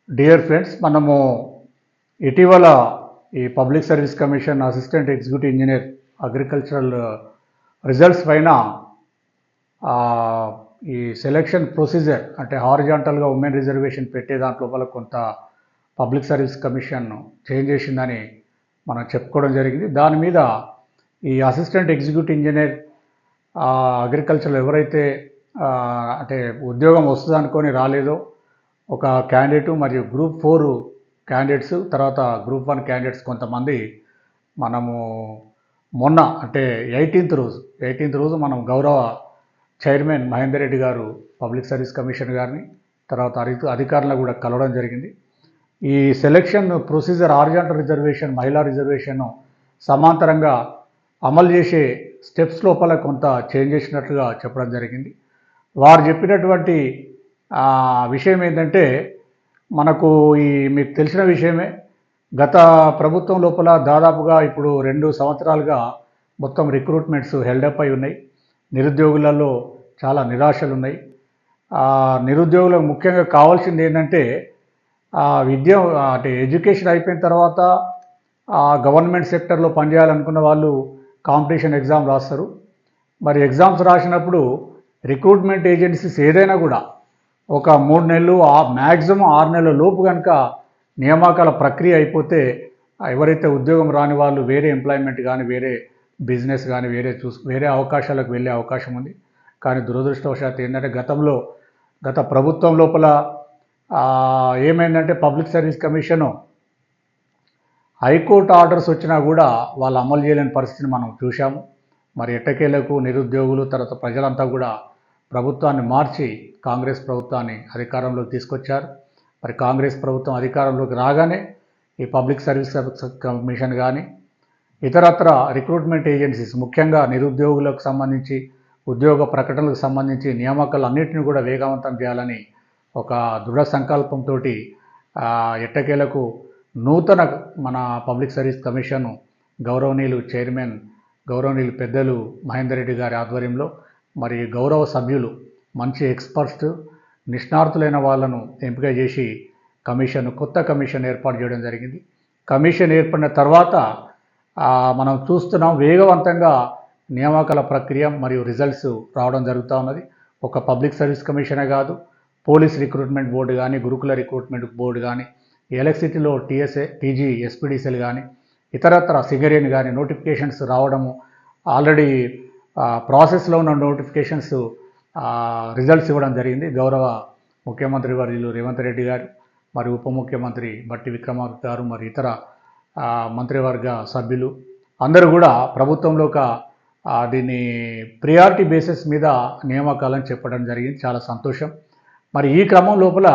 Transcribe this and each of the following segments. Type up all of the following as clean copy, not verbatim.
Dear friends, మనము ఇటీవల ఈ public service commission assistant executive engineer agricultural results పైన ఆ, ఈ సెలక్షన్ ప్రొసీజర్ అంటే హారిజాంటల్గా ఉమెన్ రిజర్వేషన్ పెట్టే దాంట్లో కొంత పబ్లిక్ సర్వీస్ కమిషన్ చేంజ్ చేసిందని మనం చెప్పుకోవడం జరిగింది. దాని మీద ఈ అసిస్టెంట్ ఎగ్జిక్యూటివ్ ఇంజనీర్ అగ్రికల్చర్ ఎవరైతే ఆ, అంటే ఉద్యోగం వస్తుంది అనుకొని రాలేదో ఒక క్యాండిడేటు మరియు గ్రూప్ 4 క్యాండిడేట్స్, తర్వాత గ్రూప్ 1 క్యాండిడేట్స్ కొంతమంది మనము మొన్న అంటే 18th రోజు మనం గౌరవ చైర్మన్ మహేందర్ రెడ్డి గారు పబ్లిక్ సర్వీస్ కమిషన్ గారిని తర్వాత అధికారులను కూడా కలవడం జరిగింది. ఈ సెలక్షన్ ప్రొసీజర్ హారిజాంటల్ రిజర్వేషన్ మహిళా రిజర్వేషన్ సమాంతరంగా అమలు చేసే స్టెప్స్ లోపల కొంత చేంజ్ చేసినట్లుగా చెప్పడం జరిగింది. వారు చెప్పినటువంటి విషయం ఏంటంటే, మనకు మీకు తెలిసిన విషయమే, గత ప్రభుత్వం లోపల దాదాపుగా ఇప్పుడు 2 సంవత్సరాలుగా మొత్తం రిక్రూట్మెంట్స్ హెల్డప్ అయి ఉన్నాయి. నిరుద్యోగులలో చాలా నిరాశలు ఉన్నాయి. నిరుద్యోగులకు ముఖ్యంగా కావాల్సింది ఏంటంటే విద్య అంటే ఎడ్యుకేషన్ అయిపోయిన తర్వాత గవర్నమెంట్ సెక్టర్లో పనిచేయాలనుకున్న వాళ్ళు కాంపిటీషన్ ఎగ్జామ్ రాస్తారు. మరి ఎగ్జామ్స్ రాసినప్పుడు రిక్రూట్మెంట్ ఏజెన్సీస్ ఏదైనా కూడా ఒక 3 నెలలు మ్యాక్సిమం 6 నెలల లోపు కనుక నియామకాల ప్రక్రియ అయిపోతే ఎవరైతే ఉద్యోగం రాని వాళ్ళు వేరే ఎంప్లాయ్మెంట్ కానీ వేరే బిజినెస్ కానీ వేరే అవకాశాలకు వెళ్ళే అవకాశం ఉంది. కానీ దురదృష్టవశాత్తు ఏంటంటే గత ప్రభుత్వం లోపల ఏమైందంటే public service commission high court orders వచ్చినా కూడా వాళ్ళు అమలు చేయలేని పరిస్థితిని మనం చూసాము. మరి ఎట్టకేలకు నిరుద్యోగులు తర్వాత ప్రజలంతా కూడా ప్రభుత్వాన్ని మార్చి కాంగ్రెస్ ప్రభుత్వాన్ని అధికారంలోకి తీసుకొచ్చారు. మరి కాంగ్రెస్ ప్రభుత్వం అధికారంలోకి రాగానే ఈ పబ్లిక్ సర్వీస్ కమిషన్ కానీ ఇతరత్ర రిక్రూట్మెంట్ ఏజెన్సీస్ ముఖ్యంగా నిరుద్యోగులకు సంబంధించి ఉద్యోగ ప్రకటనలకు సంబంధించి నియామకాలు అన్నింటినీ కూడా వేగవంతం చేయాలని ఒక దృఢ సంకల్పంతో ఎట్టకేలకు నూతన మన పబ్లిక్ సర్వీస్ కమిషన్ గౌరవనీయులు చైర్మన్ గౌరవనీయులు పెద్దలు మహేందర్ రెడ్డి గారి ఆధ్వర్యంలో మరి గౌరవ సభ్యులు మంచి ఎక్స్పర్ట్స్ నిష్ణాతులైన వాళ్ళను ఎంపిక చేసి కొత్త కమిషన్ ఏర్పాటు చేయడం జరిగింది. కమిషన్ ఏర్పడిన తర్వాత మనం చూస్తున్నాం వేగవంతంగా నియామకాల ప్రక్రియ మరియు రిజల్ట్స్ రావడం జరుగుతూ ఉన్నది. ఒక పబ్లిక్ సర్వీస్ కమిషనే కాదు, పోలీస్ రిక్రూట్మెంట్ బోర్డు కానీ, గురుకుల రిక్రూట్మెంట్ బోర్డు కానీ, ఎలక్ట్రిసిటీలో టీజీ ఎస్పీడీసీలు కానీ, ఇతరత్ర సిగరేన్ కానీ నోటిఫికేషన్స్ రావడము, ఆల్రెడీ ప్రాసెస్లో ఉన్న నోటిఫికేషన్స్ రిజల్ట్స్ ఇవ్వడం జరిగింది. గౌరవ ముఖ్యమంత్రి వర్యులు రేవంత్ రెడ్డి గారు మరి ఉప ముఖ్యమంత్రి బట్టి విక్రమార్క గారు మరి ఇతర మంత్రివర్గ సభ్యులు అందరూ కూడా ప్రభుత్వంలో దీన్ని ప్రియారిటీ బేసిస్ మీద నియామకాలను చెప్పడం జరిగింది. చాలా సంతోషం. మరి ఈ క్రమం లోపల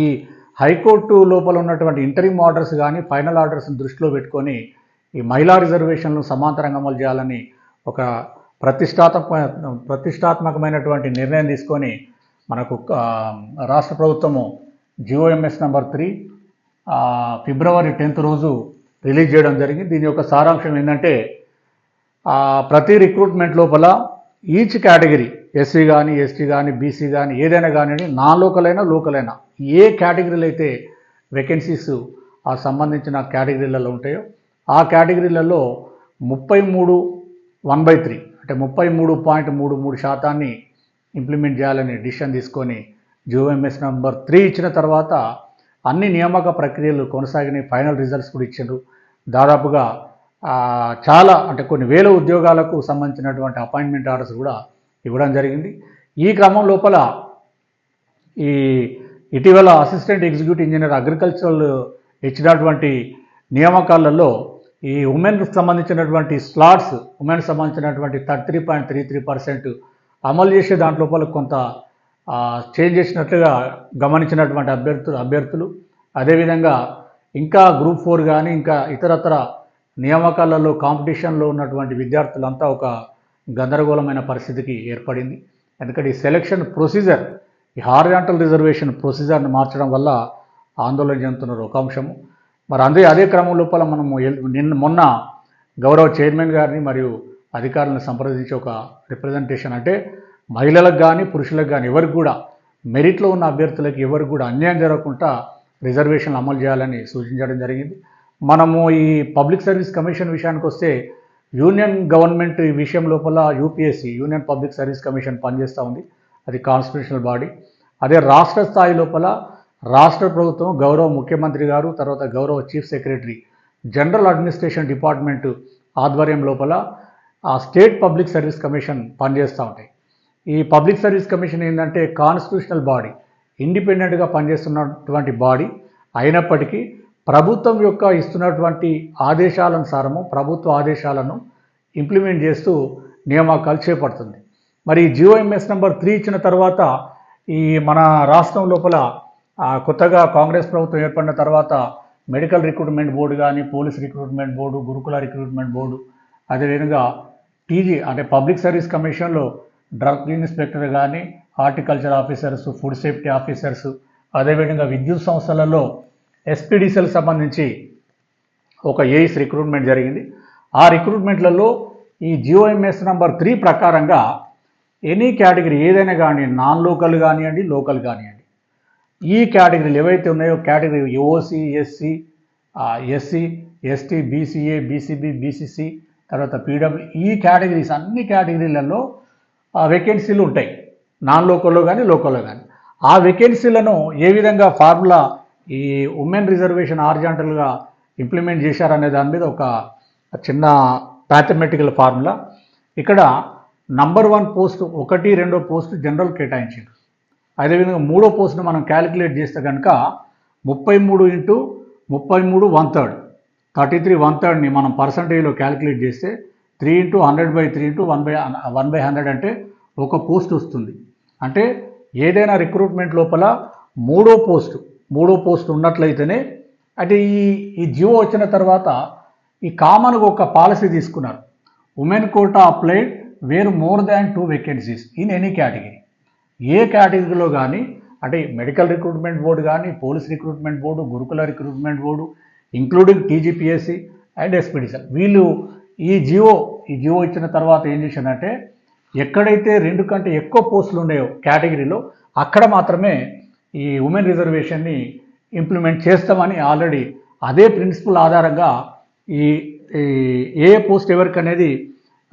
ఈ హైకోర్టు లోపల ఉన్నటువంటి ఇంటరిమ్ ఆర్డర్స్ కానీ ఫైనల్ ఆర్డర్స్ని దృష్టిలో పెట్టుకొని ఈ మహిళా రిజర్వేషన్లను సమాంతరంగా అమలు చేయాలని ఒక ప్రతిష్టాత్మకమైనటువంటి నిర్ణయం తీసుకొని మనకు రాష్ట్ర ప్రభుత్వము GOMS నంబర్ 3 ఫిబ్రవరి 10th రోజు రిలీజ్ చేయడం జరిగింది. దీని యొక్క సారాంశం ఏంటంటే, ప్రతి రిక్రూట్మెంట్ లోపల ఈచ్ కేటగిరీ ఎస్సీ కానీ ఎస్టీ కానీ బీసీ కానీ ఏదైనా కానీ నాన్ లోకల్ అయినా లోకల్ అయినా ఏ కేటగిరీలు అయితే వేకెన్సీస్ సంబంధించిన కేటగిరీలలో ఉంటాయో ఆ కేటగిరీలలో 33/1/3 అంటే 33.33% ఇంప్లిమెంట్ చేయాలని డిసిషన్ తీసుకొని GOMS నంబర్ 3 ఇచ్చిన తర్వాత అన్ని నియామక ప్రక్రియలు కొనసాగినాయి. ఫైనల్ రిజల్ట్స్ కూడా ఇచ్చారు. దాదాపుగా చాలా అంటే కొన్ని వేల ఉద్యోగాలకు సంబంధించినటువంటి అపాయింట్మెంట్ ఆర్డర్స్ కూడా ఇవ్వడం జరిగింది. ఈ క్రమం లోపల ఇటీవల అసిస్టెంట్ ఎగ్జిక్యూటివ్ ఇంజనీర్ అగ్రికల్చరల్ ఇచ్చినటువంటి నియామకాలలో ఈ ఉమెన్కి సంబంధించినటువంటి స్లాట్స్ ఉమెన్కి సంబంధించినటువంటి 33.33% అమలు చేసే దాంట్లోపల కొంత చేంజ్ చేసినట్లుగా గమనించినటువంటి అభ్యర్థులు అదేవిధంగా ఇంకా గ్రూప్ 4 కానీ ఇంకా ఇతరత్ర నియామకాలలో కాంపిటీషన్లో ఉన్నటువంటి విద్యార్థులంతా ఒక గందరగోళమైన పరిస్థితికి ఏర్పడింది. ఎందుకంటే ఈ సెలక్షన్ ప్రొసీజర్ ఈ హారిజాంటల్ రిజర్వేషన్ ప్రొసీజర్ని మార్చడం వల్ల ఆందోళన చెందుతున్నారు ఒక అంశము. మరి అదే క్రమం లోపల మనము మొన్న గౌరవ చైర్మన్ గారిని మరియు అధికారులను సంప్రదించి ఒక రిప్రజెంటేషన్ అంటే మహిళలకు కానీ పురుషులకు కానీ ఎవరికి కూడా మెరిట్లో ఉన్న అభ్యర్థులకు ఎవరికి కూడా అన్యాయం జరగకుండా రిజర్వేషన్లు అమలు చేయాలని సూచించడం జరిగింది. మనము ఈ పబ్లిక్ సర్వీస్ కమిషన్ విషయానికి వస్తే యూనియన్ గవర్నమెంట్ ఈ విషయం లోపల UPSC union public service commission పనిచేస్తూ ఉంది. అది కాన్స్టిట్యూషనల్ బాడీ. అదే రాష్ట్ర స్థాయి లోపల రాష్ట్ర ప్రభుత్వం గౌరవ ముఖ్యమంత్రి గారు, తర్వాత గౌరవ chief secretary, general administration department ఆధ్వర్యం లోపల ఆ స్టేట్ పబ్లిక్ సర్వీస్ కమిషన్ పనిచేస్తూ ఉంటాయి. ఈ పబ్లిక్ సర్వీస్ కమిషన్ ఏంటంటే కాన్స్టిట్యూషనల్ బాడీ, ఇండిపెండెంట్గా పనిచేస్తున్నటువంటి బాడీ అయినప్పటికీ ప్రభుత్వం యొక్క ఇస్తున్నటువంటి ఆదేశాలనుసారము ప్రభుత్వ ఆదేశాలను ఇంప్లిమెంట్ చేస్తూ నియామకాలు చేపడుతుంది. మరి జిఓఎంఎస్ నెంబర్ 3 ఇచ్చిన తర్వాత ఈ మన రాష్ట్రం లోపల కొత్తగా కాంగ్రెస్ ప్రభుత్వం ఏర్పడిన తర్వాత మెడికల్ రిక్రూట్మెంట్ బోర్డు కానీ, police recruitment board, Gurukula recruitment board, అదేవిధంగా టీజీ అంటే పబ్లిక్ సర్వీస్ కమిషన్లో డ్రగ్ ఇన్స్పెక్టర్ కానీ, horticulture officers, food safety officers, అదేవిధంగా విద్యుత్ సంస్థలలో ఎస్పీడీసీలకు సంబంధించి ఒక ఏఈస్ రిక్రూట్మెంట్ జరిగింది. ఆ రిక్రూట్మెంట్లలో ఈ జిఓఎంఎస్ నెంబర్ 3 ప్రకారంగా ఎనీ కేటగిరీ ఏదైనా కానీ, నాన్ లోకల్ కానివ్వండి, లోకల్ కానివ్వండి, ఈ కేటగిరీలు ఏవైతే ఉన్నాయో category OC, SC, SC, ST, BCA, BCB, BCC, తర్వాత పీడబ్ల్యూ, ఈ కేటగిరీస్ అన్ని కేటగిరీలలో వేకెన్సీలు ఉంటాయి, నాన్ లోకల్లో కానీ లోకల్లో కానీ. ఆ వేకెన్సీలను ఏ విధంగా ఫార్ములా ఈ ఉమెన్ రిజర్వేషన్ హారిజాంటల్గా ఇంప్లిమెంట్ చేశారనే దాని మీద ఒక చిన్న మ్యాథమెటికల్ ఫార్ములా. ఇక్కడ నంబర్ 1 పోస్ట్ 1, 2 పోస్టు జనరల్ కేటాయించారు. అదేవిధంగా 3వ పోస్టును మనం క్యాలిక్యులేట్ చేస్తే కనుక 33 × 33 1/3, 33 1/3ని మనం పర్సంటేజ్లో క్యాలిక్యులేట్ చేస్తే 3 × 100/3 × 1/100 అంటే ఒక పోస్ట్ వస్తుంది. అంటే ఏదైనా రిక్రూట్మెంట్ లోపల మూడో పోస్ట్ ఉన్నట్లయితేనే అంటే ఈ జియో వచ్చిన తర్వాత ఈ కామన్గా ఒక పాలసీ తీసుకున్నారు. Women quota applied where more than 2 vacancies in any category. ఏ కేటగిరీలో కానీ అంటే మెడికల్ రిక్రూట్మెంట్ బోర్డు కానీ, police recruitment board, Gurukula recruitment board, including TGPSC and SPDC, వీళ్ళు ఈ జియో ఇచ్చిన తర్వాత ఏం చేశారంటే ఎక్కడైతే 2 కంటే ఎక్కువ పోస్టులు ఉన్నాయో కేటగిరీలో అక్కడ మాత్రమే ఈ ఉమెన్ రిజర్వేషన్ని ఇంప్లిమెంట్ చేస్తామని ఆల్రెడీ అదే ప్రిన్సిపల్ ఆధారంగా ఈ ఏ పోస్ట్ ఎవరికి అనేది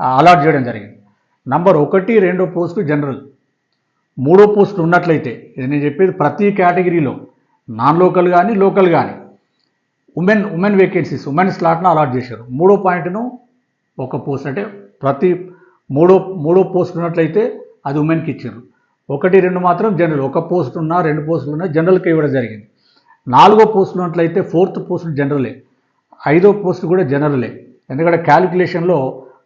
అలాట్ చేయడం జరిగింది. నంబర్ 1, 2 పోస్టు జనరల్, 3వ పోస్టు ఉన్నట్లయితే నేను చెప్పేది ప్రతి కేటగిరీలో నాన్ లోకల్ కానీ లోకల్ కానీ ఉమెన్ వేకెన్సీస్ ఉమెన్ స్లాట్ను అలాట్ చేశారు. 3వ పాయింట్ను ఒక పోస్ట్ అంటే ప్రతి మూడో పోస్ట్ ఉన్నట్లయితే అది ఉమెన్కి ఇచ్చారు. 1, 2 మాత్రం జనరల్, 1 పోస్ట్ ఉన్నా 2 పోస్టులు ఉన్నా జనరల్కి ఇవ్వడం జరిగింది. 4వ పోస్ట్ ఉన్నట్లయితే 4th పోస్ట్ జనరలే, 5వ పోస్ట్ కూడా జనరలే, ఎందుకంటే క్యాలిక్యులేషన్లో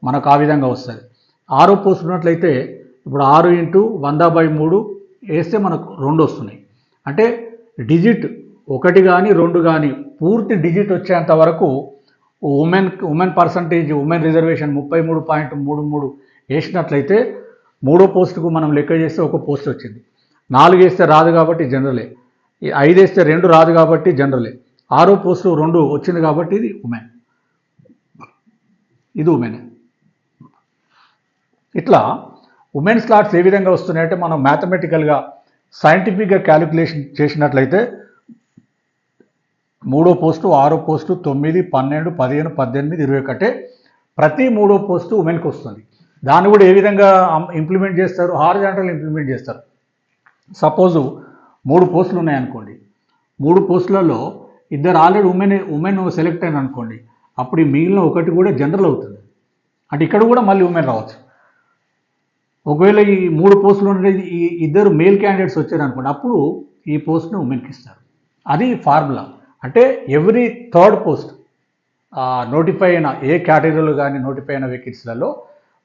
మనకు ఆ విధంగా వస్తుంది. 6వ పోస్ట్ ఉన్నట్లయితే ఇప్పుడు 6 × 100/3 వేస్తే మనకు 2 వస్తున్నాయి. అంటే డిజిట్ 1 కానీ 2 కానీ పూర్తి డిజిట్ వచ్చేంత వరకు ఉమెన్ పర్సంటేజ్ ఉమెన్ రిజర్వేషన్ 33.33 వేసినట్లయితే 3వ పోస్టుకు మనం లెక్క చేస్తే 1 పోస్ట్ వచ్చింది. 4 వేస్తే రాదు కాబట్టి జనరలే, 5 వేస్తే 2 రాదు కాబట్టి జనరలే, 6వ పోస్టు 2 వచ్చింది కాబట్టి ఇది ఉమెన్. ఇట్లా ఉమెన్ స్లాట్స్ ఏ విధంగా వస్తున్నాయంటే మనం మ్యాథమెటికల్గా సైంటిఫిక్గా క్యాలిక్యులేషన్ చేసినట్లయితే 3వ పోస్టు, 6వ పోస్టు, 9, 12, 15, 18, 21 ప్రతి 3వ పోస్టు ఉమెన్కి వస్తుంది. దాన్ని కూడా ఏ విధంగా ఇంప్లిమెంట్ చేస్తారు? హారిజాంటల్ ఇంప్లిమెంట్ చేస్తారు. సపోజు 3 పోస్టులు ఉన్నాయనుకోండి, 3 పోస్టులలో ఇద్దరు ఆల్రెడీ ఉమెన్ సెలెక్ట్ అయిన అనుకోండి, అప్పుడు ఈ మిగిలిన 1 కూడా జనరల్ అవుతుంది. అంటే ఇక్కడ కూడా మళ్ళీ ఉమెన్ రావచ్చు. ఒకవేళ ఈ 3 పోస్టులు ఉండే ఈ ఇద్దరు మేల్ క్యాండిడేట్స్ వచ్చారనుకోండి, అప్పుడు ఈ పోస్ట్ను ఉమెన్కి ఇస్తారు. అది ఫార్ములా. అంటే ఎవ్రీ 3rd పోస్ట్ నోటిఫై అయిన ఏ కేటగిరీలో కానీ నోటిఫై అయిన వేకెన్సీలలో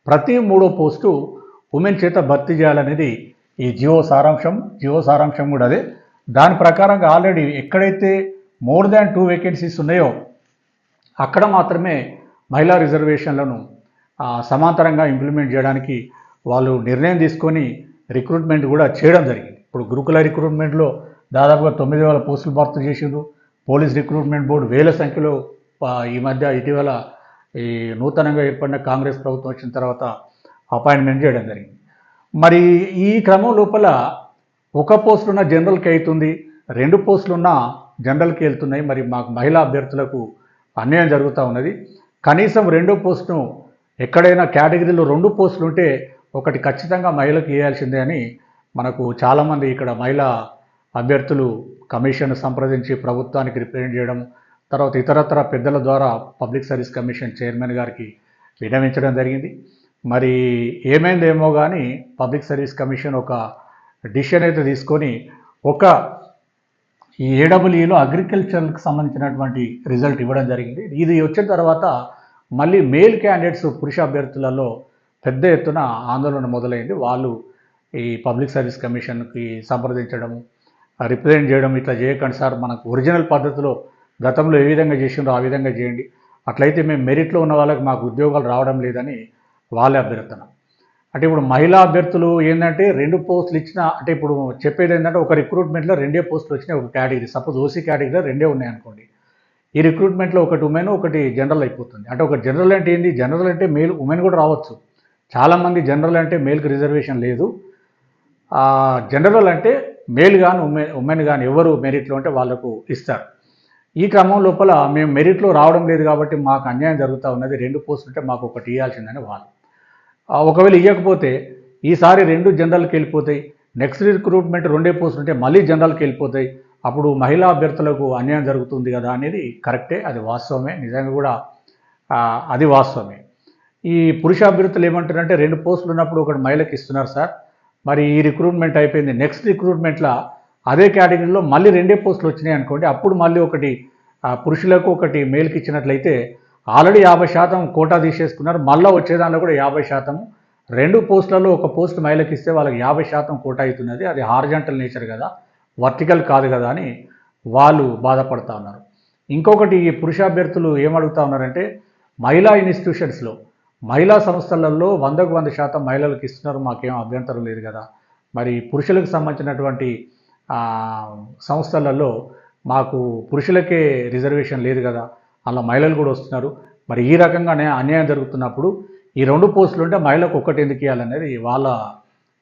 ప్రతి 3వ పోస్టు ఉమెన్ చేత భర్తీ చేయాలనేది ఈ జియో సారాంశం కూడా అదే. దాని ప్రకారంగా ఆల్రెడీ ఎక్కడైతే మోర్ దాన్ 2 వేకెన్సీస్ ఉన్నాయో అక్కడ మాత్రమే మహిళా రిజర్వేషన్లను సమాంతరంగా ఇంప్లిమెంట్ చేయడానికి వాళ్ళు నిర్ణయం తీసుకొని రిక్రూట్మెంట్ కూడా చేయడం జరిగింది. ఇప్పుడు గురుకుల రిక్రూట్మెంట్లో దాదాపుగా 9,000 పోస్టులు భర్తీ చేసిండ్రు. పోలీస్ రిక్రూట్మెంట్ బోర్డు వేల సంఖ్యలో ఈ మధ్య ఇటీవల ఈ నూతనంగా ఏర్పడిన కాంగ్రెస్ ప్రభుత్వం వచ్చిన తర్వాత అపాయింట్మెంట్ చేయడం జరిగింది. మరి ఈ క్రమం లోపల ఒక పోస్టులున్న జనరల్కి అవుతుంది, 2 పోస్టులున్న జనరల్కి వెళ్తున్నాయి. మరి మాకు మహిళా అభ్యర్థులకు అన్యాయం జరుగుతూ ఉన్నది. కనీసం 2 పోస్టును ఎక్కడైనా కేటగిరీలో 2 పోస్టులు ఉంటే ఒకటి ఖచ్చితంగా మహిళకు ఇవ్వాల్సిందే అని మనకు చాలామంది ఇక్కడ మహిళా అభ్యర్థులు కమిషన్ సంప్రదించి ప్రభుత్వానికి రిప్రజెంట్ చేయడం, తర్వాత ఇతరత్ర పెద్దల ద్వారా పబ్లిక్ సర్వీస్ కమిషన్ చైర్మన్ గారికి విన్నవించడం జరిగింది. మరి ఏమైందేమో కానీ పబ్లిక్ సర్వీస్ కమిషన్ ఒక డిసిషన్ అయితే తీసుకొని ఒక ఈ ఏడబ్ల్యూలో అగ్రికల్చర్కి సంబంధించినటువంటి రిజల్ట్ ఇవ్వడం జరిగింది. ఇది వచ్చిన తర్వాత మళ్ళీ మేల్ క్యాండిడేట్స్ పురుష అభ్యర్థులలో పెద్ద ఎత్తున ఆందోళన మొదలైంది. వాళ్ళు ఈ పబ్లిక్ సర్వీస్ కమిషన్కి సంప్రదించడం, రిప్రజెంట్ చేయడం, ఇట్లా చేయకండి సార్, మనకు ఒరిజినల్ పద్ధతిలో గతంలో ఏ విధంగా చేసిండ్రో ఆ విధంగా చేయండి, అట్లయితే మేము మెరిట్లో ఉన్న వాళ్ళకి మాకు ఉద్యోగాలు రావడం లేదని వాళ్ళే అభ్యర్థన. అంటే ఇప్పుడు మహిళా అభ్యర్థులు ఏంటంటే 2 పోస్టులు ఇచ్చిన, అంటే ఇప్పుడు చెప్పేది ఏంటంటే ఒక రిక్రూట్మెంట్లో 2 పోస్టులు వచ్చినాయి ఒక కేటగిరీ, సపోజ్ ఓసీ కేటగిరీలో 2 ఉన్నాయి అనుకోండి. ఈ రిక్రూట్మెంట్లో ఒకటి ఉమెన్ ఒకటి జనరల్ అయిపోతుంది. అంటే ఒక జనరల్ అంటే ఏంటి, జనరల్ అంటే మేల్ ఉమెన్ కూడా రావచ్చు. చాలామంది జనరల్ అంటే మేల్కి రిజర్వేషన్ లేదు, జనరల్ అంటే మేల్ కానీ ఉమెన్ కానీ ఎవరు మెరిట్లో ఉంటే వాళ్ళకు ఇస్తారు. ఈ క్రమం లోపల మేము మెరిట్లో రావడం లేదు కాబట్టి మాకు అన్యాయం జరుగుతూ ఉన్నది, 2 పోస్టులు ఉంటే మాకు ఒకటి ఇవ్వాల్సిందని వాళ్ళు. ఒకవేళ ఇవ్వకపోతే ఈసారి 2 జనరల్కి వెళ్ళిపోతాయి, నెక్స్ట్ రిక్రూట్మెంట్ 2 పోస్టులు ఉంటే మళ్ళీ జనరల్కి వెళ్ళిపోతాయి. అప్పుడు మహిళా అభ్యర్థులకు అన్యాయం జరుగుతుంది కదా అనేది కరెక్టే, అది వాస్తవమే, నిజంగా కూడా అది వాస్తవమే. ఈ పురుష అభ్యర్థులు ఏమంటారంటే 2 పోస్టులు ఉన్నప్పుడు ఒకటి మహిళకి ఇస్తున్నారు సార్, మరి ఈ రిక్రూట్మెంట్ అయిపోయింది, నెక్స్ట్ రిక్రూట్మెంట్లో అదే కేటగిరీలో మళ్ళీ 2 పోస్టులు వచ్చినాయి అనుకోండి, అప్పుడు మళ్ళీ ఒకటి పురుషులకు ఒకటి మేల్కి ఇచ్చినట్లయితే ఆల్రెడీ 50% కోటా తీసేసుకున్నారు, మళ్ళీ వచ్చేదానిలో కూడా 50%, 2 పోస్టులలో ఒక పోస్ట్ మహిళకి ఇస్తే వాళ్ళకి 50% కోటా అవుతున్నది, అది హారిజాంటల్ నేచర్ కదా, వర్టికల్ కాదు కదా అని వాళ్ళు బాధపడుతూ ఉన్నారు. ఇంకొకటి ఈ పురుష అభ్యర్థులు ఏమడుగుతూ ఉన్నారంటే మహిళా ఇన్స్టిట్యూషన్స్లో మహిళా సంస్థలలో 100కు 100% మహిళలకు ఇస్తున్నారు, మాకేం అభ్యంతరం లేదు కదా, మరి పురుషులకు సంబంధించినటువంటి సంస్థలలో మాకు పురుషులకే రిజర్వేషన్ లేదు కదా, అలా మహిళలు కూడా వస్తున్నారు, మరి ఈ రకంగానే అన్యాయం జరుగుతున్నప్పుడు ఈ 2 పోస్టులు ఉంటే మహిళకు ఒక్కటి ఎందుకు ఇవ్వాలనేది వాళ్ళ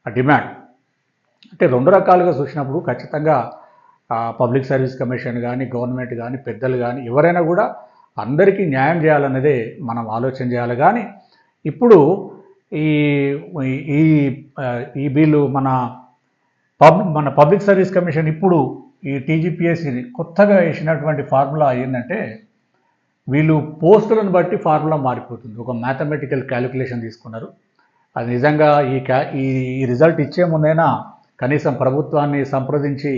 డిమాండ్. అంటే 2 రకాలుగా చూసినప్పుడు ఖచ్చితంగా పబ్లిక్ సర్వీస్ కమిషన్ కానీ గవర్నమెంట్ కానీ పెద్దలు కానీ ఎవరైనా కూడా అందరికీ న్యాయం చేయాలన్నదే మనం ఆలోచన చేయాలి. కానీ ఇప్పుడు ఈ ఈ ఈ వీళ్ళు మన పబ్లిక్ సర్వీస్ కమిషన్ ఇప్పుడు ఈ టీజీపీఎస్సీని కొత్తగా వేసినటువంటి ఫార్ములా ఏంటంటే వీళ్ళు పోస్టులను బట్టి ఫార్ములా మారిపోతుంది. ఒక మ్యాథమెటికల్ క్యాలిక్యులేషన్ తీసుకున్నారు. అది నిజంగా ఈ రిజల్ట్ ఇచ్చే ముందైనా కనీసం ప్రభుత్వాన్ని సంప్రదించి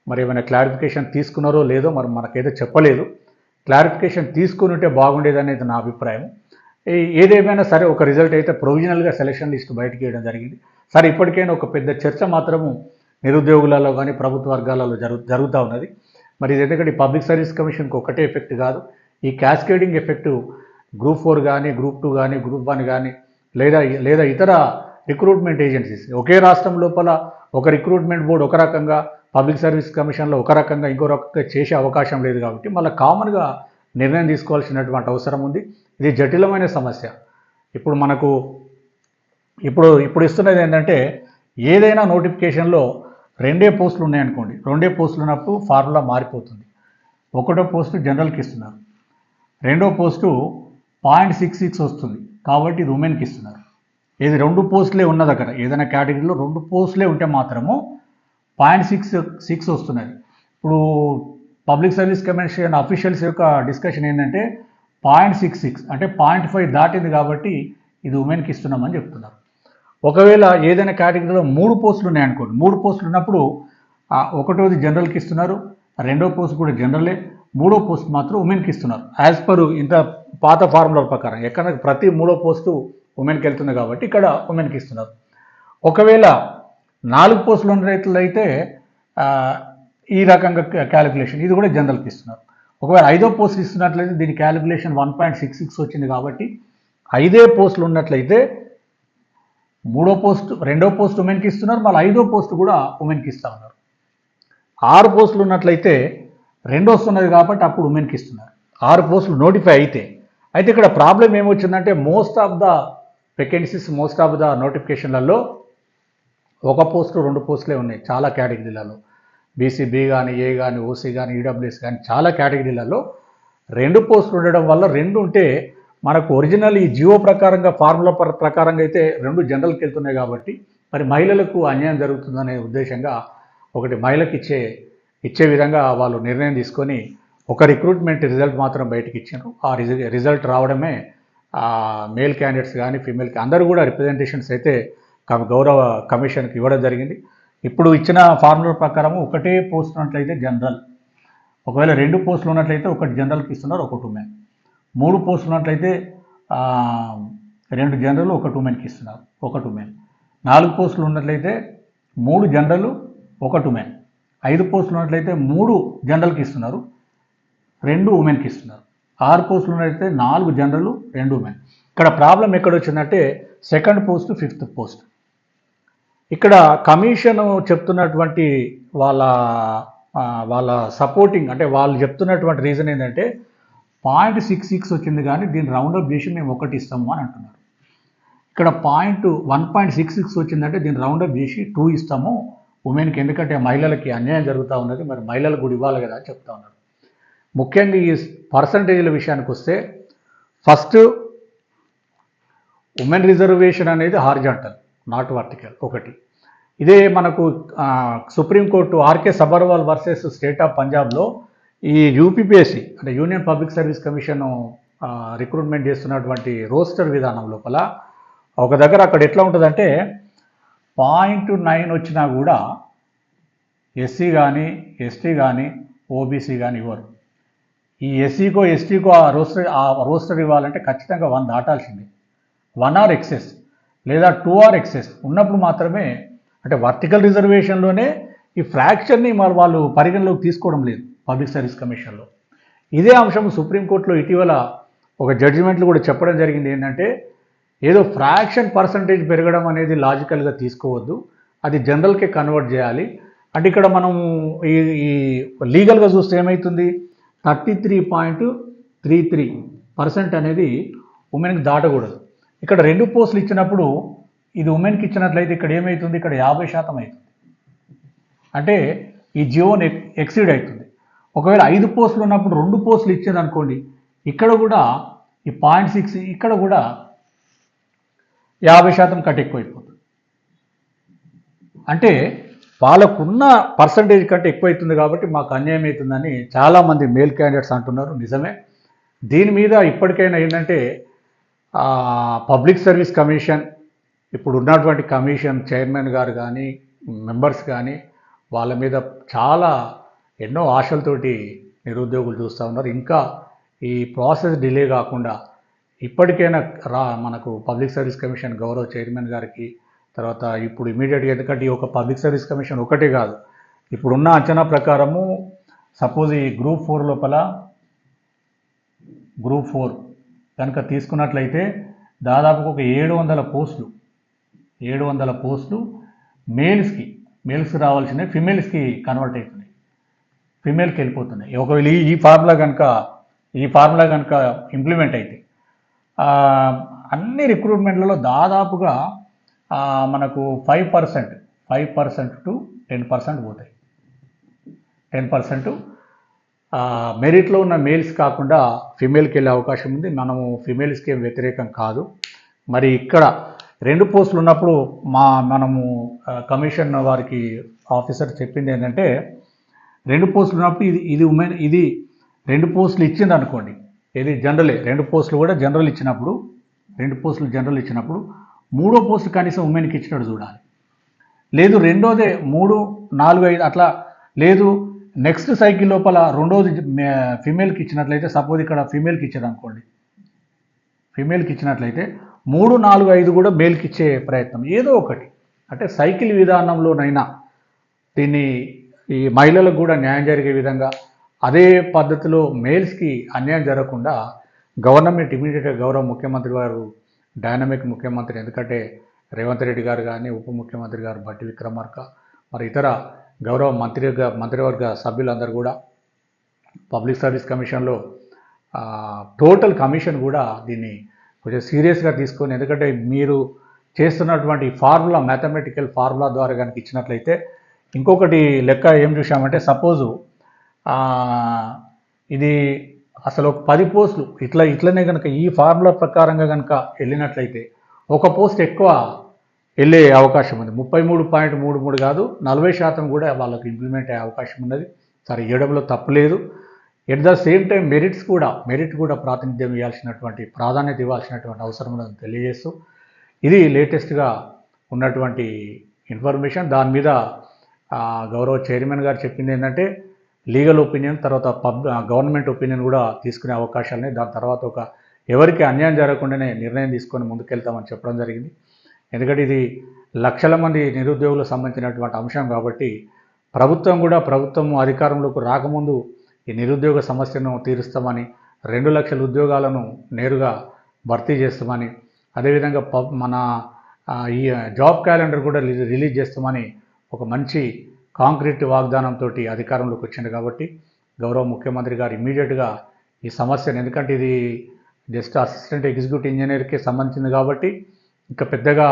మరి ఏమైనా క్లారిఫికేషన్ తీసుకున్నారో లేదో మరి మనకైతే చెప్పలేదు. క్లారిఫికేషన్ తీసుకుని ఉంటే బాగుండేదనేది నా అభిప్రాయం. ఏదేమైనా సరే ఒక రిజల్ట్ అయితే ప్రొవిజనల్గా సెలక్షన్ లిస్ట్ బయటకు వేయడం జరిగింది. సరే ఇప్పటికైనా ఒక పెద్ద చర్చ మాత్రము నిరుద్యోగులలో కానీ ప్రభుత్వ వర్గాలలో జరుగుతూ ఉన్నది. మరి ఇది ఎందుకంటే పబ్లిక్ సర్వీస్ కమిషన్కి ఒకటే ఎఫెక్ట్ కాదు, ఈ క్యాస్కేడింగ్ ఎఫెక్ట్ గ్రూప్ 4 కానీ గ్రూప్ 2 కానీ గ్రూప్ 1 కానీ లేదా ఇతర రిక్రూట్మెంట్ ఏజెన్సీస్ ఒకే రాష్ట్రం లోపల ఒక రిక్రూట్మెంట్ బోర్డు ఒక రకంగా పబ్లిక్ సర్వీస్ కమిషన్లో ఒక రకంగా ఇంకో రకంగా చేసే అవకాశం లేదు కాబట్టి మళ్ళీ కామన్గా నిర్ణయం తీసుకోవాల్సినటువంటి అవసరం ఉంది. ఇది జటిలమైన సమస్య. ఇప్పుడు మనకు ఇప్పుడు ఇస్తున్నది ఏంటంటే ఏదైనా నోటిఫికేషన్లో 2 పోస్టులు ఉన్నాయనుకోండి, 2 పోస్టులు ఉన్నప్పుడు ఫార్ములా మారిపోతుంది. 1వ పోస్టు జనరల్కి ఇస్తున్నారు, 2వ పోస్టు 0.66 వస్తుంది కాబట్టి ఇది ఉమెన్కి ఇస్తున్నారు. ఇది 2 పోస్టులే ఉన్న దగ్గర ఏదైనా కేటగిరీలో 2 పోస్టులే ఉంటే మాత్రము 0.66 వస్తున్నది. ఇప్పుడు పబ్లిక్ సర్వీస్ కమిషన్ అఫీషియల్స్ యొక్క డిస్కషన్ ఏంటంటే 0.66 అంటే 0.5 దాటింది కాబట్టి ఇది ఉమెన్కి ఇస్తున్నామని చెప్తున్నారు. ఒకవేళ ఏదైనా కేటగిరీలో 3 పోస్టులు ఉన్నాయనుకోండి, 3 పోస్టులు ఉన్నప్పుడు 1వది జనరల్కి ఇస్తున్నారు, 2వ పోస్ట్ కూడా జనరలే, 3వ పోస్ట్ మాత్రం ఉమెన్కి ఇస్తున్నారు. యాజ్ పర్ ఇంత పాత ఫార్ములా ప్రకారం ఎక్కడ ప్రతి 3వ పోస్టు ఉమెన్కి వెళ్తుంది కాబట్టి ఇక్కడ ఉమెన్కి ఇస్తున్నారు. ఒకవేళ 4 పోస్టులు ఉన్నట్లయితే ఈ రకంగా క్యాలిక్యులేషన్ ఇది కూడా జనరల్కి ఇస్తున్నారు. ఒకవేళ 5వ పోస్ట్ ఇస్తున్నట్లయితే దీని క్యాలిక్యులేషన్ 1.66 వచ్చింది కాబట్టి 5 పోస్టులు ఉన్నట్లయితే 3వ పోస్ట్ 2వ పోస్ట్ ఉమెన్కి ఇస్తున్నారు, మళ్ళీ 5వ పోస్ట్ కూడా ఉమెన్కి ఇస్తూ ఉన్నారు. 6 పోస్టులు ఉన్నట్లయితే 2 వస్తున్నది కాబట్టి అప్పుడు ఉమెన్కి ఇస్తున్నారు. 6 పోస్టులు నోటిఫై అయితే ఇక్కడ ప్రాబ్లం ఏమొచ్చిందంటే most of the vacancies most of the నోటిఫికేషన్లలో ఒక పోస్టు 2 పోస్టులే ఉన్నాయి చాలా కేటగిరీలలో. బీసీ బి కానీ, ఏ కానీ, ఓసీ కానీ, ఈడబ్ల్యూఎస్ కానీ చాలా కేటగిరీలలో 2 పోస్టులు ఉండడం వల్ల 2 ఉంటే మనకు ఒరిజినల్ ఈ జియో ప్రకారంగా ఫార్ములా ప్రకారంగా అయితే 2 జనరల్కి వెళ్తున్నాయి కాబట్టి మరి మహిళలకు అన్యాయం జరుగుతుందనే ఉద్దేశంగా ఒకటి మహిళకి ఇచ్చే విధంగా వాళ్ళు నిర్ణయం తీసుకొని ఒక రిక్రూట్మెంట్ రిజల్ట్ మాత్రం బయటకు ఇచ్చారు. ఆ రిజల్ట్ రావడమే మేల్ క్యాండిడేట్స్ కానీ ఫీమేల్కి అందరూ కూడా రిప్రజెంటేషన్స్ అయితే గౌరవ కమిషన్కి ఇవ్వడం జరిగింది. ఇప్పుడు ఇచ్చిన ఫార్ములా ప్రకారం ఒకటే పోస్ట్ ఉన్నట్లయితే జనరల్, ఒకవేళ 2 పోస్టులు ఉన్నట్లయితే ఒకటి జనరల్కి ఇస్తున్నారు, ఒకటి ఉమెన్. 3 పోస్టులు ఉన్నట్లయితే 2 జనరల్, ఒకటి ఉమెన్కి ఇస్తున్నారు, ఒకటి ఉమెన్. 4 పోస్టులు ఉన్నట్లయితే 3 జనరల్, ఒకటి ఉమెన్. 5 పోస్టులు ఉన్నట్లయితే 3 జనరల్కి ఇస్తున్నారు, 2 ఉమెన్కి ఇస్తున్నారు. 6 పోస్టులు ఉన్నట్లయితే 4 జనరల్, 2 ఉమెన్. ఇక్కడ ప్రాబ్లం ఎక్కడ వచ్చిందంటే సెకండ్ పోస్ట్, 5th పోస్ట్. ఇక్కడ కమిషన్ చెప్తున్నటువంటి వాళ్ళ సపోర్టింగ్ అంటే వాళ్ళు చెప్తున్నటువంటి రీజన్ ఏంటంటే 0.66 వచ్చింది కానీ దీన్ని రౌండప్ చేసి మేము ఒకటి ఇస్తాము అని అంటున్నారు. ఇక్కడ 1.66 వచ్చిందంటే దీన్ని రౌండప్ చేసి 2 ఇస్తాము ఉమెన్కి, ఎందుకంటే మహిళలకి అన్యాయం జరుగుతూ ఉన్నది, మరి మహిళలకు కూడా ఇవ్వాలి కదా అని చెప్తా ఉన్నారు. ముఖ్యంగా ఈ పర్సంటేజ్ల విషయానికి వస్తే ఫస్ట్ ఉమెన్ రిజర్వేషన్ అనేది హారిజాంటల్, నాట్ వర్టికల్ ఒకటి. ఇదే మనకు supreme court RK Sabharwal versus state of పంజాబ్లో ఈ యూపీపీఎస్సీ అంటే union public service commission recruitment చేస్తున్నటువంటి రోస్టర్ విధానం లోపల ఒక దగ్గర అక్కడ ఎట్లా ఉంటుందంటే 0.9 వచ్చినా కూడా ఎస్సీ కానీ, ఎస్టీ కానీ, ఓబీసీ కానీ ఇవ్వరు. ఈ ఎస్సీకో ఎస్టీకో ఆ రోస్టర్ ఇవ్వాలంటే ఖచ్చితంగా 1 దాటాల్సిందే. 1 ఆర్ ఎక్సెస్ లేదా 2 ఆర్ ఎక్సెస్ ఉన్నప్పుడు మాత్రమే, అంటే వర్టికల్ రిజర్వేషన్లోనే ఈ ఫ్రాక్షన్ని మరి వాళ్ళు పరిగణలోకి తీసుకోవడం లేదు పబ్లిక్ సర్వీస్ కమిషన్లో. ఇదే అంశం సుప్రీంకోర్టులో ఇటీవల ఒక జడ్జిమెంట్లు కూడా చెప్పడం జరిగింది. ఏంటంటే ఏదో ఫ్రాక్షన్ పర్సంటేజ్ పెరగడం అనేది లాజికల్గా తీసుకోవద్దు, అది జనరల్కే కన్వర్ట్ చేయాలి. అంటే ఇక్కడ మనం ఈ లీగల్గా చూస్తే ఏమవుతుంది, 33.33% అనేది ఉమెన్కి దాటకూడదు. ఇక్కడ 2 పోస్టులు ఇచ్చినప్పుడు ఇది ఉమెన్కి ఇచ్చినట్లయితే ఇక్కడ ఏమవుతుంది, ఇక్కడ 50% అవుతుంది, అంటే ఈ జియోని ఎక్సీడ్ అవుతుంది. ఒకవేళ 5 పోస్టులు ఉన్నప్పుడు 2 పోస్టులు ఇచ్చేది అనుకోండి, ఇక్కడ కూడా ఈ 0.6 ఇక్కడ కూడా 50% కట్ ఎక్కువైపోతుంది. అంటే వాళ్ళకున్న పర్సంటేజ్ కంటే ఎక్కువైతుంది కాబట్టి మాకు అన్యాయం అవుతుందని చాలామంది మేల్ క్యాండిడేట్స్ అంటున్నారు. నిజమే. దీని మీద ఇప్పటికైనా ఏంటంటే పబ్లిక్ సర్వీస్ కమిషన్ ఇప్పుడు ఉన్నటువంటి కమిషన్ చైర్మన్ గారు కానీ మెంబర్స్ కానీ వాళ్ళ మీద చాలా ఎన్నో ఆశలతోటి నిరుద్యోగులు చూస్తూ ఉన్నారు. ఇంకా ఈ ప్రాసెస్ డిలే కాకుండా ఇప్పటికైనా మనకు పబ్లిక్ సర్వీస్ కమిషన్ గౌరవ చైర్మన్ గారికి తర్వాత ఇప్పుడు ఇమీడియట్గా, ఎందుకంటే ఈ ఒక పబ్లిక్ సర్వీస్ కమిషన్ ఒకటే కాదు, ఇప్పుడున్న అంచనా ప్రకారము సపోజ్ ఈ గ్రూప్ 4 లోపల గ్రూప్ 4 కనుక తీసుకున్నట్లయితే దాదాపుగా ఒక 700 పోస్టులు మేల్స్కి రావాల్సినవి ఫిమేల్స్కి కన్వర్ట్ అవుతున్నాయి, ఫిమేల్కి వెళ్ళిపోతున్నాయి. ఒకవేళ ఈ ఫార్ములా కనుక ఇంప్లిమెంట్ అయితే అన్ని రిక్రూట్మెంట్లలో దాదాపుగా మనకు 5% టు 10% పోతాయి. 10% మెరిట్లో ఉన్న మేల్స్ కాకుండా ఫిమేల్కి వెళ్ళే అవకాశం ఉంది. మనము ఫిమేల్స్కి ఏం వ్యతిరేకం కాదు. మరి ఇక్కడ 2 పోస్టులు ఉన్నప్పుడు మనము కమిషన్ వారికి ఆఫీసర్ చెప్పింది ఏంటంటే 2 పోస్టులు ఉన్నప్పుడు ఇది ఉమెన్, ఇది 2 పోస్టులు ఇచ్చింది అనుకోండి, ఇది జనరలే, 2 పోస్టులు కూడా జనరల్ ఇచ్చినప్పుడు 2 పోస్టులు జనరల్ ఇచ్చినప్పుడు 3వ పోస్టు కనీసం ఉమెన్కి ఇచ్చినట్టు చూడాలి. లేదు రెండోదే 3, 4, 5 అట్లా లేదు, నెక్స్ట్ సైకిల్ లోపల రెండోది ఫిమేల్కి ఇచ్చినట్లయితే, సపోజ్ ఇక్కడ ఫిమేల్కి ఇచ్చారు అనుకోండి, ఫిమేల్కి ఇచ్చినట్లయితే 3, 4, 5 కూడా మేల్కి ఇచ్చే ప్రయత్నం ఏదో ఒకటి, అంటే సైకిల్ విధానంలోనైనా దీన్ని ఈ మహిళలకు కూడా న్యాయం జరిగే విధంగా అదే పద్ధతిలో మేల్స్కి అన్యాయం జరగకుండా గవర్నమెంట్ ఇమీడియట్గా గౌరవ ముఖ్యమంత్రి గారు డైనమిక్ ముఖ్యమంత్రి, ఎందుకంటే రేవంత్ రెడ్డి గారు కానీ ఉప ముఖ్యమంత్రి గారు బట్టి విక్రమార్క మరి ఇతర గౌరవ మంత్రివర్గ సభ్యులందరూ కూడా పబ్లిక్ సర్వీస్ కమిషన్లో టోటల్ కమిషన్ కూడా దీన్ని కొంచెం సీరియస్గా తీసుకొని, ఎందుకంటే మీరు చేస్తున్నటువంటి ఫార్ములా, మ్యాథమెటికల్ ఫార్ములా ద్వారా కనుక ఇచ్చినట్లయితే, ఇంకొకటి లెక్క ఏం చూసామంటే, సపోజు ఇది అసలు ఒక 10 పోస్టులు ఇట్లనే కనుక ఈ ఫార్ములా ప్రకారంగా కనుక వెళ్ళినట్లయితే ఒక పోస్ట్ ఎక్కువ వెళ్ళే అవకాశం ఉంది. 33.33 కాదు, 40% కూడా వాళ్ళకు ఇంప్లిమెంట్ అయ్యే అవకాశం ఉన్నది. సరే, ఇవ్వడంలో తప్పులేదు. At the same time merit కూడా ప్రాతినిధ్యం ఇవ్వాల్సినటువంటి, ప్రాధాన్యత ఇవ్వాల్సినటువంటి అవసరం ఉన్నదని తెలియజేస్తూ, ఇది లేటెస్ట్గా ఉన్నటువంటి ఇన్ఫర్మేషన్. దాని మీద గౌరవ చైర్మన్ గారు చెప్పింది ఏంటంటే, లీగల్ ఒపీనియన్ తర్వాత గవర్నమెంట్ ఒపీనియన్ కూడా తీసుకునే అవకాశాలని, దాని తర్వాత ఎవరికి అన్యాయం జరగకుండానే నిర్ణయం తీసుకొని ముందుకెళ్తామని చెప్పడం జరిగింది. ఎందుకంటే ఇది లక్షల మంది నిరుద్యోగులకు సంబంధించినటువంటి అంశం కాబట్టి, ప్రభుత్వం అధికారంలోకి రాకముందు ఈ నిరుద్యోగ సమస్యను తీరుస్తామని, 2 లక్షల ఉద్యోగాలను నేరుగా భర్తీ చేస్తామని, అదేవిధంగా మన ఈ జాబ్ క్యాలెండర్ కూడా రిలీజ్ చేస్తామని ఒక మంచి కాంక్రీట్ వాగ్దానంతో అధికారంలోకి వచ్చింది. కాబట్టి గౌరవ ముఖ్యమంత్రి గారు ఇమ్మీడియట్గా ఈ సమస్యను, ఎందుకంటే ఇది జస్ట్ అసిస్టెంట్ ఎగ్జిక్యూటివ్ ఇంజనీర్కి సంబంధించింది కాబట్టి ఇంకా పెద్దగా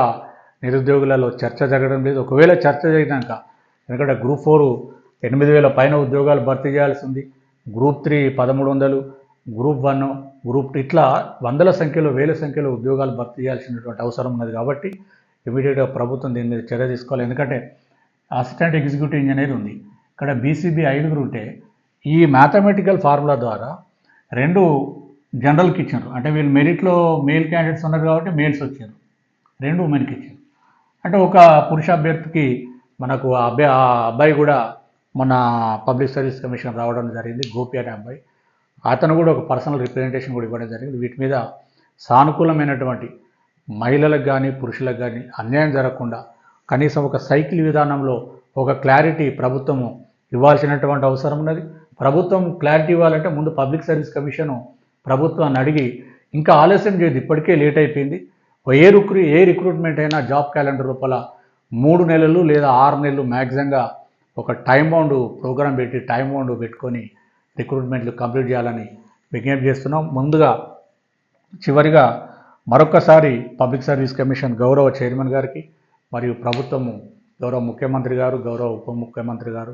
నిరుద్యోగులలో చర్చ జరగడం లేదు. ఒకవేళ చర్చ జరిగినాక, ఎందుకంటే గ్రూప్ 4 8,000 పైన ఉద్యోగాలు భర్తీ చేయాల్సి ఉంది, గ్రూప్ 3 1,300, గ్రూప్ 1, గ్రూప్ 2 ఇట్లా వేల సంఖ్యలో ఉద్యోగాలు భర్తీ చేయాల్సినటువంటి అవసరం ఉన్నది. కాబట్టి ఇమీడియట్గా ప్రభుత్వం దీని మీద చర్య తీసుకోవాలి. ఎందుకంటే అసిస్టెంట్ ఎగ్జిక్యూటివ్ ఇంజనీర్ ఉంది, ఇక్కడ బీసీబీ 5 ఉంటే ఈ మ్యాథమెటికల్ ఫార్ములా ద్వారా 2 జనరల్కి ఇచ్చారు. అంటే వీళ్ళు మెరిట్లో మేల్ క్యాండిడేట్స్ ఉన్నారు కాబట్టి మేల్స్ వచ్చారు, 2 ఉమెన్కి ఇచ్చారు. అంటే ఒక పురుష అభ్యర్థికి మనకు ఆ అబ్బాయి కూడా మన పబ్లిక్ సర్వీస్ కమిషన్ రావడం జరిగింది, గోపి అనే అబ్బాయి. అతను కూడా ఒక పర్సనల్ రిప్రజెంటేషన్ కూడా ఇవ్వడం జరిగింది. వీటి మీద సానుకూలమైనటువంటి, మహిళలకు కానీ పురుషులకు కానీ అన్యాయం జరగకుండా కనీసం ఒక సైకిల్ విధానంలో ఒక క్లారిటీ ప్రభుత్వము ఇవ్వాల్సినటువంటి అవసరం ఉన్నది. ప్రభుత్వం క్లారిటీ ఇవ్వాలంటే ముందు పబ్లిక్ సర్వీస్ కమిషను ప్రభుత్వాన్ని అడిగి, ఇంకా ఆలస్యం చేయదు, ఇప్పటికే లేట్ అయిపోయింది. ఏ రిక్రూట్మెంట్ అయినా జాబ్ క్యాలెండర్ లోపల 3 నెలలు లేదా 6 నెలలు మ్యాక్సిమంగా ఒక టైం బౌండ్ ప్రోగ్రాం పెట్టుకొని రిక్రూట్మెంట్లు కంప్లీట్ చేయాలని విజ్ఞప్తి చేస్తున్నాం. చివరిగా మరొక్కసారి పబ్లిక్ సర్వీస్ కమిషన్ గౌరవ చైర్మన్ గారికి మరియు ప్రభుత్వము, గౌరవ ముఖ్యమంత్రి గారు, గౌరవ ఉప ముఖ్యమంత్రి గారు,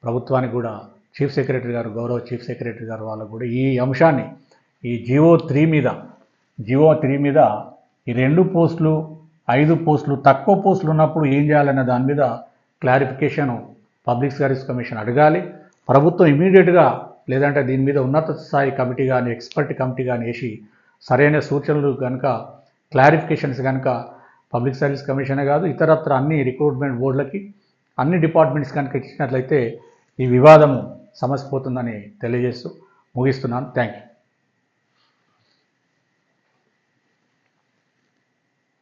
ప్రభుత్వానికి కూడా చీఫ్ సెక్రటరీ గారు, గౌరవ చీఫ్ సెక్రటరీ గారు వాళ్ళకు కూడా ఈ అంశాన్ని, ఈ జీవో 3 మీద ఈ 2 పోస్టులు 5 పోస్టులు తక్కువ పోస్టులు ఉన్నప్పుడు ఏం చేయాలనే దాని me the clarification public service commission అడగాలి. ప్రభుత్వం ఇమీడియట్గా, లేదంటే దీని మీద ఉన్నత స్థాయి కమిటీ కానీ, ఎక్స్పర్ట్ కమిటీ కానీ వేసి సరైన సూచనలు కనుక, క్లారిఫికేషన్స్ కనుక పబ్లిక్ సర్వీస్ కమిషనే కాదు, ఇతరత్ర అన్ని రిక్రూట్మెంట్ బోర్డులకి, అన్ని డిపార్ట్మెంట్స్ కనుక ఇచ్చినట్లయితే ఈ వివాదము సమసిపోతుందని తెలియజేస్తూ ముగిస్తున్నాను. Thank you.